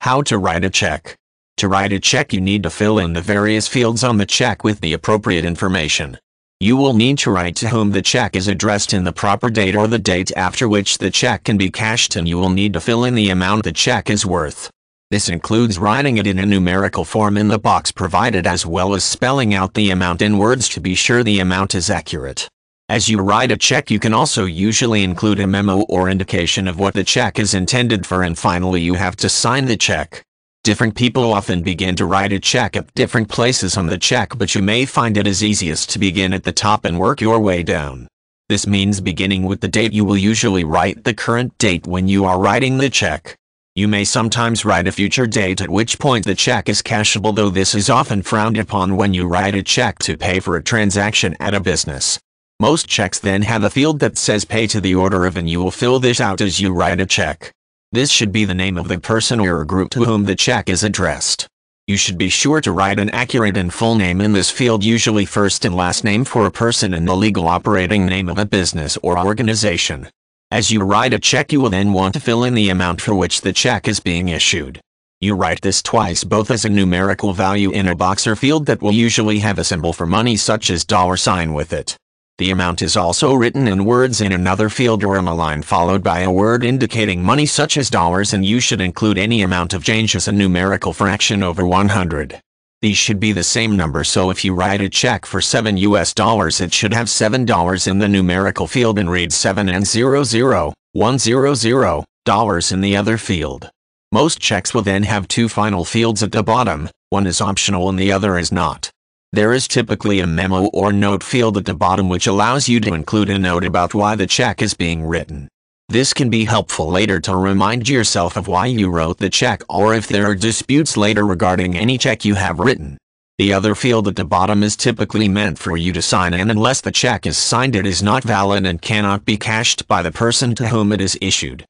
How to write a check. To write a check, you need to fill in the various fields on the check with the appropriate information. You will need to write to whom the check is addressed in the proper date or the date after which the check can be cashed, and you will need to fill in the amount the check is worth. This includes writing it in a numerical form in the box provided, as well as spelling out the amount in words to be sure the amount is accurate. As you write a check, you can also usually include a memo or indication of what the check is intended for, and finally you have to sign the check. Different people often begin to write a check at different places on the check, but you may find it is easiest to begin at the top and work your way down. This means beginning with the date. You will usually write the current date when you are writing the check. You may sometimes write a future date at which point the check is cashable, though this is often frowned upon when you write a check to pay for a transaction at a business. Most checks then have a field that says pay to the order of, and you will fill this out as you write a check. This should be the name of the person or group to whom the check is addressed. You should be sure to write an accurate and full name in this field, usually first and last name for a person and the legal operating name of a business or organization. As you write a check, you will then want to fill in the amount for which the check is being issued. You write this twice, both as a numerical value in a box or field that will usually have a symbol for money such as $sign with it. The amount is also written in words in another field or on a line followed by a word indicating money such as dollars, and you should include any amount of change as a numerical fraction over 100. These should be the same number, so if you write a check for $7, it should have $7 in the numerical field and read 7 and 100 dollars in the other field. Most checks will then have two final fields at the bottom. One is optional and the other is not. There is typically a memo or note field at the bottom which allows you to include a note about why the check is being written. This can be helpful later to remind yourself of why you wrote the check, or if there are disputes later regarding any check you have written. The other field at the bottom is typically meant for you to sign, and unless the check is signed, it is not valid and cannot be cashed by the person to whom it is issued.